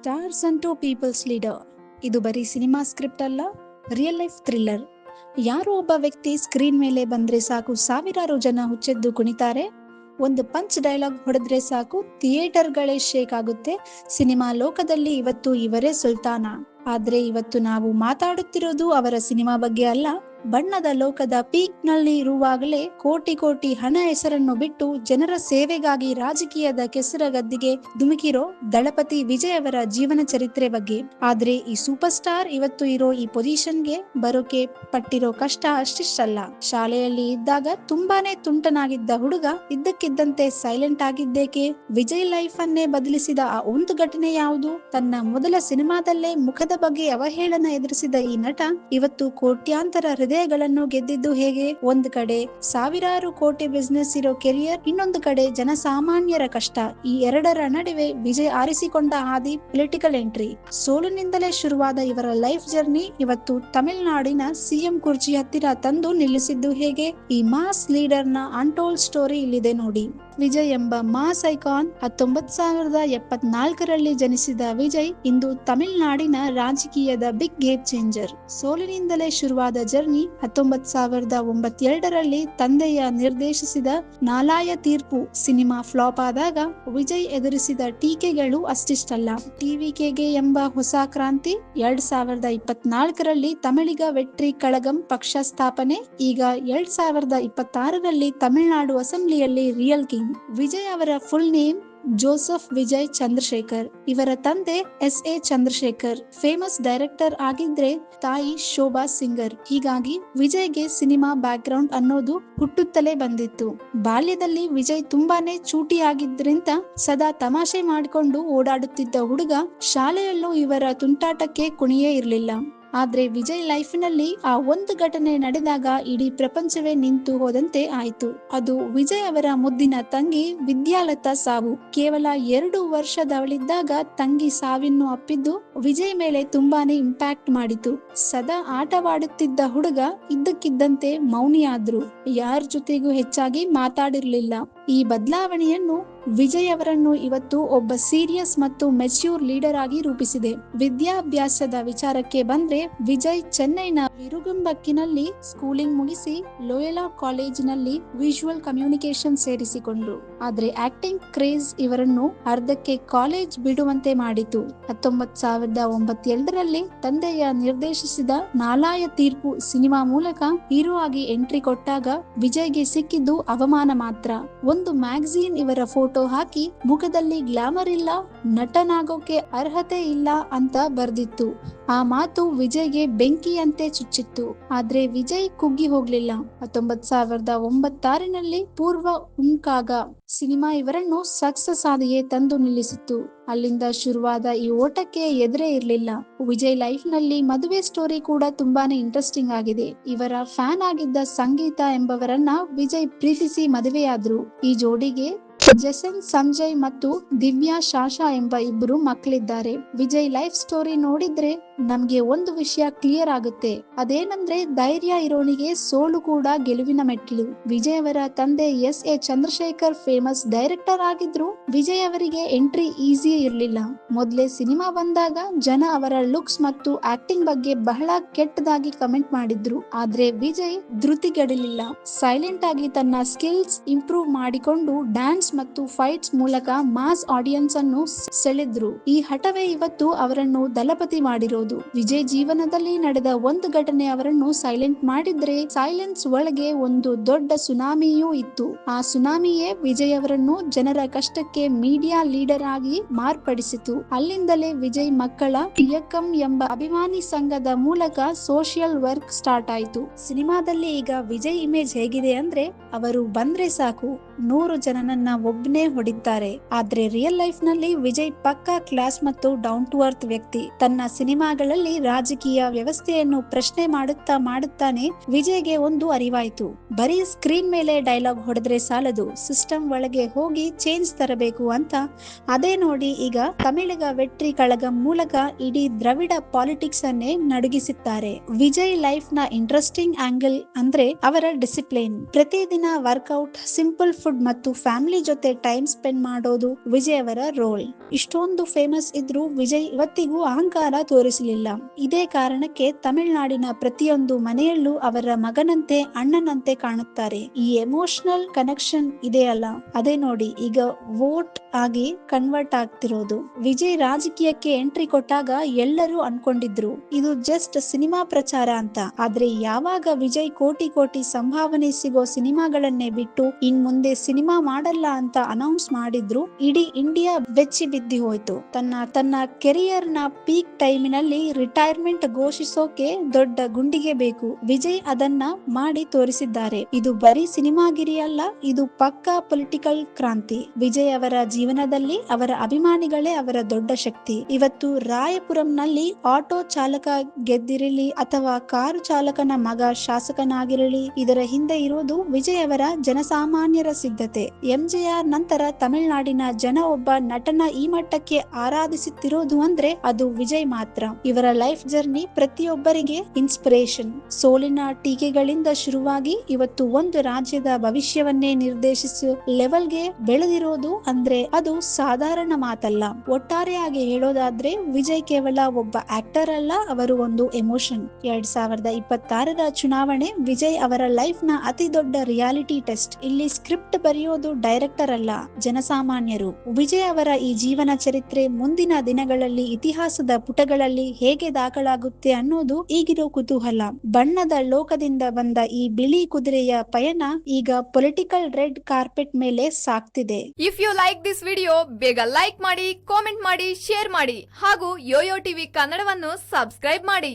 Stars ಅಂಟು people's leader. ಇದು ಬರೀ ಸಿನಿಮಾ ಸ್ಕ್ರಿಪ್ಟ್ ಅಲ್ಲ, ರಿಯಲ್ ಲೈಫ್ ಥ್ರಿಲ್ಲರ್. ಯಾರೋ ಒಬ್ಬ ವ್ಯಕ್ತಿ ಸ್ಕ್ರೀನ್ ಮೇಲೆ ಬಂದ್ರೆ ಸಾಕು, ಸಾವಿರಾರು ಜನ ಹುಚ್ಚೆದ್ದು ಕುಣಿತಾರೆ. ಒಂದು ಪಂಚ್ ಡೈಲಾಗ್ ಹೊಡೆದ್ರೆ ಸಾಕು, ಥಿಯೇಟರ್ಗಳೇ ಶೇಕ್ ಆಗುತ್ತೆ. ಸಿನಿಮಾ ಲೋಕದಲ್ಲಿ ಇವತ್ತು ಇವರೇ ಸುಲ್ತಾನ. ಆದ್ರೆ ಇವತ್ತು ನಾವು ಮಾತಾಡುತ್ತಿರೋದು ಅವರ ಸಿನಿಮಾ ಬಗ್ಗೆ ಅಲ್ಲ, ಬಣ್ಣದ ಲೋಕದ ಪೀಕ್ ನಲ್ಲಿ ಇರುವಾಗಲೇ ಕೋಟಿ ಕೋಟಿ ಹಣ ಹೆಸರನ್ನು ಬಿಟ್ಟು ಜನರ ಸೇವೆಗಾಗಿ ರಾಜಕೀಯದ ಕೆಸರಗದ್ದಿಗೆ ಧುಮುಕಿರೋ ದಳಪತಿ ವಿಜಯ್ ಅವರ ಜೀವನ ಚರಿತ್ರೆ ಬಗ್ಗೆ. ಆದ್ರೆ ಈ ಸೂಪರ್ ಸ್ಟಾರ್ ಇವತ್ತು ಇರೋ ಈ ಪೊಸಿಷನ್ಗೆ ಬರೋಕೆ ಪಟ್ಟಿರೋ ಕಷ್ಟ ಅಷ್ಟಿಷ್ಟಲ್ಲ. ಶಾಲೆಯಲ್ಲಿ ಇದ್ದಾಗ ತುಂಬಾನೇ ತುಂಟನಾಗಿದ್ದ ಹುಡುಗ ಇದ್ದಕ್ಕಿದ್ದಂತೆ ಸೈಲೆಂಟ್ ಆಗಿದ್ದೇಕೆ? ವಿಜಯ್ ಲೈಫ್ ಅನ್ನೇ ಬದಲಿಸಿದ ಆ ಒಂದು ಘಟನೆ ಯಾವುದು? ತನ್ನ ಮೊದಲ ಸಿನಿಮಾದಲ್ಲೇ ಮುಖದ ಬಗ್ಗೆ ಅವಹೇಳನ ಎದುರಿಸಿದ ಈ ನಟ ಇವತ್ತು ಕೋಟ್ಯಾಂತರ ಹೃದಯಗಳನ್ನು ಗೆದ್ದಿದ್ದು ಹೇಗೆ? ಒಂದು ಕಡೆ ಸಾವಿರಾರು ಕೋಟಿ ಬಿಸ್ನೆಸ್ ಇರೋ ಕೆರಿಯರ್, ಇನ್ನೊಂದು ಕಡೆ ಜನಸಾಮಾನ್ಯರ ಕಷ್ಟ. ಈ ಎರಡರ ನಡುವೆ ವಿಜಯ್ ಆರಿಸಿಕೊಂಡ ಹಾದಿ ಪೊಲಿಟಿಕಲ್ ಎಂಟ್ರಿ. ಸೋಲಿನಿಂದಲೇ ಶುರುವಾದ ಇವರ ಲೈಫ್ ಜರ್ನಿ ಇವತ್ತು ತಮಿಳುನಾಡಿನ ಸಿಎಂ ಕುರ್ಚಿ ಹತ್ತಿರ ತಂದು ನಿಲ್ಲಿಸಿದ್ದು ಹೇಗೆ? ಈ ಮಾಸ್ ಲೀಡರ್ ನ ಅನ್ಟೋಲ್ಡ್ ಸ್ಟೋರಿ ಇಲ್ಲಿದೆ ನೋಡಿ. ವಿಜಯ್ ಎಂಬ ಮಾಸ್ ಐಕಾನ್ 1974ರಲ್ಲಿ ಜನಿಸಿದ ವಿಜಯ್ ಇಂದು ತಮಿಳುನಾಡಿನ ರಾಜಕೀಯದ ಬಿಗ್ ಗೇಮ್ ಚೇಂಜರ್. ಸೋಲಿನಿಂದಲೇ ಶುರುವಾದ ಜರ್ನಿ 1992ರಲ್ಲಿ ತಂದೆಯ ನಿರ್ದೇಶಿಸಿದ ನಾಲಾಯ ತೀರ್ಪು ಸಿನಿಮಾ ಫ್ಲಾಪ್ ಆದಾಗ ವಿಜಯ್ ಎದುರಿಸಿದ ಟೀಕೆಗಳು ಅಷ್ಟಿಷ್ಟಲ್ಲ. ಟಿವಿಕೆಗೆ ಎಂಬ ಹೊಸ ಕ್ರಾಂತಿ. 2024ರಲ್ಲಿ ತಮಿಳಿಗ ವೆಟ್ರಿ ಕಳಗಂ ಪಕ್ಷ ಸ್ಥಾಪನೆ. ಈಗ 2026ರಲ್ಲಿ ತಮಿಳುನಾಡು ಅಸೆಂಬ್ಲಿಯಲ್ಲಿ ರಿಯಲ್ ಕಿಂಗ್. ವಿಜಯ್ ಅವರ full name Joseph Vijay Chandrashekhar. ಇವರ ತಂದೆ ಎಸ್.ಎ. ಚಂದ್ರಶೇಖರ್ ಫೇಮಸ್ ಡೈರೆಕ್ಟರ್ ಆಗಿದ್ರೆ ತಾಯಿ ಶೋಭಾ ಸಿಂಗರ್. ಹೀಗಾಗಿ ವಿಜಯ್ಗೆ ಸಿನಿಮಾ ಬ್ಯಾಕ್ ಗ್ರೌಂಡ್ ಅನ್ನೋದು ಹುಟ್ಟುತ್ತಲೇ ಬಂದಿತ್ತು. ಬಾಲ್ಯದಲ್ಲಿ ವಿಜಯ್ ತುಂಬಾನೇ ಚೂಟಿಯಾಗಿದ್ರಿಂದ ಸದಾ ತಮಾಷೆ ಮಾಡಿಕೊಂಡು ಓಡಾಡುತ್ತಿದ್ದ ಹುಡುಗ. ಶಾಲೆಯಲ್ಲೂ ಇವರ ತುಂಟಾಟಕ್ಕೆ ಕುಣಿಯೇ ಇರಲಿಲ್ಲ. ಆದ್ರೆ ವಿಜಯ್ ಲೈಫ್ನಲ್ಲಿ ಆ ಒಂದು ಘಟನೆ ನಡೆದಾಗ ಇಡೀ ಪ್ರಪಂಚವೇ ನಿಂತು ಹೋದಂತೆ ಆಯ್ತು. ಅದು ವಿಜಯ್ ಅವರ ಮುದ್ದಿನ ತಂಗಿ ವಿದ್ಯಾಲತಾ ಸಾವು. ಕೇವಲ 2 ವರ್ಷದವಳಿದ್ದಾಗ ತಂಗಿ ಸಾವಿನ್ನು ಅಪ್ಪಿದ್ದು ವಿಜಯ್ ಮೇಲೆ ತುಂಬಾನೇ ಇಂಪ್ಯಾಕ್ಟ್ ಮಾಡಿತು. ಸದಾ ಆಟವಾಡುತ್ತಿದ್ದ ಹುಡುಗ ಇದ್ದಕ್ಕಿದ್ದಂತೆ ಮೌನಿಯಾದ್ರು. ಯಾರ ಜೊತೆಗೂ ಹೆಚ್ಚಾಗಿ ಮಾತಾಡಿರ್ಲಿಲ್ಲ. ಈ ಬದಲಾವಣೆಯನ್ನು ವಿಜಯ್ ಅವರನ್ನು ಇವತ್ತು ಒಬ್ಬ ಸೀರಿಯಸ್ ಮತ್ತು ಮೆಚ್ಯೂರ್ ಲೀಡರ್ ಆಗಿ ರೂಪಿಸಿದೆ. ವಿದ್ಯಾಭ್ಯಾಸದ ವಿಚಾರಕ್ಕೆ ಬಂದ್ರೆ ವಿಜಯ್ ಚೆನ್ನೈನ ವಿರುಗಂಬಕ್ಕಿನಲ್ಲಿ ಸ್ಕೂಲಿಂಗ್ ಮುಗಿಸಿ ಲೋಯಲಾ ಕಾಲೇಜಿನಲ್ಲಿ ವಿಜುವಲ್ ಕಮ್ಯುನಿಕೇಶನ್ ಸೇರಿಸಿಕೊಂಡ್ರು. ಆದ್ರೆ ಆಕ್ಟಿಂಗ್ ಕ್ರೇಜ್ ಇವರನ್ನು ಅರ್ಧಕ್ಕೆ ಕಾಲೇಜ್ ಬಿಡುವಂತೆ ಮಾಡಿತು. 1992ರಲ್ಲಿ ತಂದೆಯ ನಿರ್ದೇಶಿಸಿದ ನಾಲಾಯ ತೀರ್ಪು ಸಿನಿಮಾ ಮೂಲಕ ಹೀರೋ ಆಗಿ ಎಂಟ್ರಿ ಕೊಟ್ಟಾಗ ವಿಜಯ್ಗೆ ಸಿಕ್ಕಿದ್ದು ಅವಮಾನ ಮಾತ್ರ. ಒಂದು ಮ್ಯಾಗಝೀನ್ ಇವರ ಫೋಟೋ ಹಾಕಿ ಮುಖದಲ್ಲಿ ಗ್ಲಾಮರ್ ಇಲ್ಲ, ನಟನಾಗೋಕೆ ಅರ್ಹತೆ ಇಲ್ಲ ಅಂತ ಬರ್ದಿತ್ತು. ಆ ಮಾತು ವಿಜಯ್ಗೆ ಬೆಂಕಿಯಂತೆ ಚುಚ್ಚಿತ್ತು. ಆದ್ರೆ ವಿಜಯ್ ಕುಗ್ಗಿ ಹೋಗ್ಲಿಲ್ಲ. 1996ರಲ್ಲಿ ಪೂರ್ವ ಉಂಕಾಗ ಸಿನಿಮಾ ಇವರನ್ನು ಸಕ್ಸಸ್ ಹಾದಿಗೆ ತಂದು ನಿಲ್ಲಿಸಿತ್ತು. ಅಲ್ಲಿಂದ ಶುರುವಾದ ಈ ಓಟಕ್ಕೆ ಎದುರೇ ಇರ್ಲಿಲ್ಲ. ವಿಜಯ್ ಲೈಫ್ ನಲ್ಲಿ ಮದುವೆ ಸ್ಟೋರಿ ಕೂಡ ತುಂಬಾನೇ ಇಂಟ್ರೆಸ್ಟಿಂಗ್ ಆಗಿದೆ. ಇವರ ಫ್ಯಾನ್ ಆಗಿದ್ದ ಸಂಗೀತ ಎಂಬವರನ್ನ ವಿಜಯ್ ಪ್ರೀತಿಸಿ ಮದುವೆಯಾದ್ರು. ಈ ಜೋಡಿಗೆ ಜೆಸನ್ ಸಂಜಯ್ ಮತ್ತು ದಿವ್ಯಾ ಶಾಶಾ ಎಂಬ ಇಬ್ಬರು ಮಕ್ಕಳಿದ್ದಾರೆ. ವಿಜಯ್ ಲೈಫ್ ಸ್ಟೋರಿ ನೋಡಿದ್ರೆ ನಮ್ಗೆ ಒಂದು ವಿಷಯ ಕ್ಲಿಯರ್ ಆಗುತ್ತೆ. ಅದೇನಂದ್ರೆ ಧೈರ್ಯ ಇರೋನಿಗೆ ಸೋಲು ಕೂಡ ಗೆಲುವಿನ ಮೆಟ್ಟಿಲು. ವಿಜಯ್ ಅವರ ತಂದೆ ಎಸ್.ಎ. ಚಂದ್ರಶೇಖರ್ ಫೇಮಸ್ ಡೈರೆಕ್ಟರ್ ಆಗಿದ್ರು. ವಿಜಯ್ ಅವರಿಗೆ ಎಂಟ್ರಿ ಈಸಿ ಇರ್ಲಿಲ್ಲ. ಮೊದಲೇ ಸಿನಿಮಾ ಬಂದಾಗ ಜನ ಅವರ ಲುಕ್ಸ್ ಮತ್ತು ಆಕ್ಟಿಂಗ್ ಬಗ್ಗೆ ಬಹಳ ಕೆಟ್ಟದಾಗಿ ಕಮೆಂಟ್ ಮಾಡಿದ್ರು. ಆದ್ರೆ ವಿಜಯ್ ಧೃತಿಗೆಡಲಿಲ್ಲ. ಸೈಲೆಂಟ್ ಆಗಿ ತನ್ನ ಸ್ಕಿಲ್ಸ್ ಇಂಪ್ರೂವ್ ಮಾಡಿಕೊಂಡು ಡ್ಯಾನ್ಸ್ ಮತ್ತು ಫೈಟ್ಸ್ ಮೂಲಕ ಮಾಸ್ ಆಡಿಯನ್ಸ್ ಅನ್ನು ಸೆಳೆದ್ರು. ಈ ಹಠವೇ ಇವತ್ತು ಅವರನ್ನು ದಳಪತಿ ಮಾಡಿರೋದು. ವಿಜಯ್ ಜೀವನದಲ್ಲಿ ನಡೆದ ಒಂದು ಘಟನೆ ಅವರನ್ನು ಸೈಲೆಂಟ್ ಮಾಡಿದ್ರೆ ಸೈಲೆನ್ಸ್ ಒಳಗೆ ಒಂದು ದೊಡ್ಡ ಸುನಾಮಿಯೂ ಇತ್ತು. ಆ ಸುನಾಮಿಯೇ ವಿಜಯ್ ಅವರನ್ನು ಜನರ ಕಷ್ಟಕ್ಕೆ ಮೀಡಿಯಾ ಲೀಡರ್ ಆಗಿ ಮಾರ್ಪಡಿಸಿತು. ಅಲ್ಲಿಂದಲೇ ವಿಜಯ್ ಮಕ್ಕಳ ಇಯಕಂ ಎಂಬ ಅಭಿಮಾನಿ ಸಂಘದ ಮೂಲಕ ಸೋಷಿಯಲ್ ವರ್ಕ್ ಸ್ಟಾರ್ಟ್ ಆಯ್ತು. ಸಿನಿಮಾದಲ್ಲಿ ಈಗ ವಿಜಯ್ ಇಮೇಜ್ ಹೇಗಿದೆ ಅಂದ್ರೆ ಅವರು ಬಂದ್ರೆ ಸಾಕು 100 ಜನನನ್ನ ಒಬ್ಬನೇ ಹೊಡಿತಾರೆ. ಆದ್ರೆ ರಿಯಲ್ ಲೈಫ್ ನಲ್ಲಿ ವಿಜಯ್ ಪಕ್ಕಾ ಕ್ಲಾಸ್ ಮತ್ತು ಡೌನ್ ಟು ಅರ್ತ್ ವ್ಯಕ್ತಿ. ತನ್ನ ಸಿನಿಮಾಗಳಲ್ಲಿ ರಾಜಕೀಯ ವ್ಯವಸ್ಥೆಯನ್ನು ಪ್ರಶ್ನೆ ಮಾಡುತ್ತಾನೆ ವಿಜಯ್ಗೆ ಒಂದು ಅರಿವಾಯ್ತು. ಬರೀ ಸ್ಕ್ರೀನ್ ಮೇಲೆ ಡೈಲಾಗ್ ಹೊಡೆದ್ರೆ ಸಾಲದು, ಸಿಸ್ಟಮ್ ಒಳಗೆ ಹೋಗಿ ಚೇಂಜ್ ತರಬೇಕು ಅಂತ. ಅದೇ ನೋಡಿ ಈಗ ತಮಿಳಿಗ ವೆಟ್ರಿ ಕಳಗಂ ಮೂಲಕ ಇಡೀ ದ್ರವಿಡ ಪಾಲಿಟಿಕ್ಸ್ ಅನ್ನೇ ನಡುಗಿಸಿದ್ದಾರೆ. ವಿಜಯ್ ಲೈಫ್ ನ ಇಂಟ್ರೆಸ್ಟಿಂಗ್ ಆಂಗಲ್ ಅಂದ್ರೆ ಅವರ ಡಿಸಿಪ್ಲಿನ್. ಪ್ರತಿದಿನ ವರ್ಕೌಟ್, ಸಿಂಪಲ್ ಫುಡ್ ಮತ್ತು ಫ್ಯಾಮಿಲಿ ಜೊತೆ ಜೊತೆ ಟೈಮ್ ಸ್ಪೆಂಡ್ ಮಾಡೋದು ವಿಜಯ್ ಅವರ ರೋಲ್. ಇಷ್ಟೊಂದು ಫೇಮಸ್ ಇದ್ರೂ ವಿಜಯ್ ಇವತ್ತಿಗೂ ಅಹಂಕಾರ ತೋರಿಸಲಿಲ್ಲ. ಇದೇ ಕಾರಣಕ್ಕೆ ತಮಿಳುನಾಡಿನ ಪ್ರತಿಯೊಂದು ಮನೆಯಲ್ಲೂ ಅವರ ಮಗನಂತೆ ಅಣ್ಣನಂತೆ ಕಾಣುತ್ತಾರೆ. ಈ ಎಮೋಷನಲ್ ಕನೆಕ್ಷನ್ ಇದೆಯಲ್ಲ, ಅದೇ ನೋಡಿ ಈಗ ವೋಟ್ ಆಗಿ ಕನ್ವರ್ಟ್ ಆಗ್ತಿರೋದು. ವಿಜಯ್ ರಾಜಕೀಯಕ್ಕೆ ಎಂಟ್ರಿ ಕೊಟ್ಟಾಗ ಎಲ್ಲರೂ ಅನ್ಕೊಂಡಿದ್ರು ಇದು ಜಸ್ಟ್ ಸಿನಿಮಾ ಪ್ರಚಾರ ಅಂತ. ಆದ್ರೆ ಯಾವಾಗ ವಿಜಯ್ ಕೋಟಿ ಕೋಟಿ ಸಂಭಾವನೆ ಸಿಗೋ ಸಿನಿಮಾಗಳನ್ನೇ ಬಿಟ್ಟು ಇನ್ ಮುಂದೆ ಸಿನಿಮಾ ಮಾಡಲ್ಲ ಅಂತ ಅನೌನ್ಸ್ ಮಾಡಿದ್ರು, ಇಡೀ ಇಂಡಿಯಾ ಬೆಚ್ಚಿ ಬಿದ್ದಿ ಹೋಯ್ತು. ತನ್ನ ಕೆರಿಯರ್ ನ ಪೀಕ್ ಟೈಮಿನಲ್ಲಿ ರಿಟೈರ್ಮೆಂಟ್ ಘೋಷಿಸೋಕೆ ದೊಡ್ಡ ಗುಂಡಿಗೆ ಬೇಕು. ವಿಜಯ್ ಅದನ್ನ ಮಾಡಿ ತೋರಿಸಿದ್ದಾರೆ. ಇದು ಬರೀ ಸಿನಿಮಾಗಿರಿ ಅಲ್ಲ, ಇದು ಪಕ್ಕಾ ಪೊಲಿಟಿಕಲ್ ಕ್ರಾಂತಿ. ವಿಜಯ್ ಅವರ ಜೀವನದಲ್ಲಿ ಅವರ ಅಭಿಮಾನಿಗಳೇ ಅವರ ದೊಡ್ಡ ಶಕ್ತಿ. ಇವತ್ತು ರಾಯಪುರಂನಲ್ಲಿ ಆಟೋ ಚಾಲಕ ಗೆದ್ದಿರಲಿ ಅಥವಾ ಕಾರು ಚಾಲಕನ ಮಗ ಶಾಸಕನಾಗಿರಲಿ, ಇದರ ಹಿಂದೆ ಇರೋದು ವಿಜಯ್ ಅವರ ಜನಸಾಮಾನ್ಯರ ಸಿದ್ಧತೆ. ಎಂಜಿಆರ್ ನಂತರ ತಮಿಳುನಾಡಿನ ಜನ ಒಬ್ಬ ನಟನ ಈ ಮಟ್ಟಕ್ಕೆ ಆರಾಧಿಸುತ್ತಿರೋದು ಅಂದ್ರೆ ಅದು ವಿಜಯ್ ಮಾತ್ರ. ಇವರ ಲೈಫ್ ಜರ್ನಿ ಪ್ರತಿಯೊಬ್ಬರಿಗೆ ಇನ್ಸ್ಪಿರೇಷನ್. ಸೋಲಿನ ಟೀಕೆಗಳಿಂದ ಶುರುವಾಗಿ ಇವತ್ತು ಒಂದು ರಾಜ್ಯದ ಭವಿಷ್ಯವನ್ನೇ ನಿರ್ದೇಶಿಸುವ ಲೆವೆಲ್ಗೆ ಬೆಳೆದಿರೋದು ಅಂದ್ರೆ ಅದು ಸಾಧಾರಣ ಮಾತಲ್ಲ. ಒಟ್ಟಾರೆಯಾಗಿ ಹೇಳೋದಾದ್ರೆ ವಿಜಯ್ ಕೇವಲ ಒಬ್ಬ ಆಕ್ಟರ್ ಅಲ್ಲ, ಅವರು ಒಂದು ಎಮೋಷನ್. 2026ರ ಚುನಾವಣೆ ವಿಜಯ್ ಅವರ ಲೈಫ್ ನ ಅತಿ ದೊಡ್ಡ ರಿಯಾಲಿಟಿ ಟೆಸ್ಟ್. ಇಲ್ಲಿ ಸ್ಕ್ರಿಪ್ಟ್ ಬರೆಯೋದು ಡೈರೆಕ್ಟರ್ ಅಲ್ಲ, ಜನಸಾಮಾನ್ಯರು. ವಿಜಯ್ ಅವರ ಈ ಜೀವನ ಚರಿತ್ರೆ ಮುಂದಿನ ದಿನಗಳಲ್ಲಿ ಇತಿಹಾಸದ ಪುಟಗಳಲ್ಲಿ ಹೇಗೆ ದಾಖಲಾಗುತ್ತೆ ಅನ್ನೋದು ಈಗಿರೋ ಕುತೂಹಲ. ಬಣ್ಣದ ಲೋಕದಿಂದ ಬಂದ ಈ ಬಿಳಿ ಕುದುರೆಯ ಪಯಣ ಈಗ ಪೊಲಿಟಿಕಲ್ ರೆಡ್ ಕಾರ್ಪೆಟ್ ಮೇಲೆ ಸಾಕ್ತಿದೆ. If you like this video, ಬೇಗ ಲೈಕ್ ಮಾಡಿ, ಕಾಮೆಂಟ್ ಮಾಡಿ, ಶೇರ್ ಮಾಡಿ ಹಾಗೂ ಯೋಯೋ ಟಿವಿ ಕನ್ನಡವನ್ನು ಸಬ್ಸ್ಕ್ರೈಬ್ ಮಾಡಿ.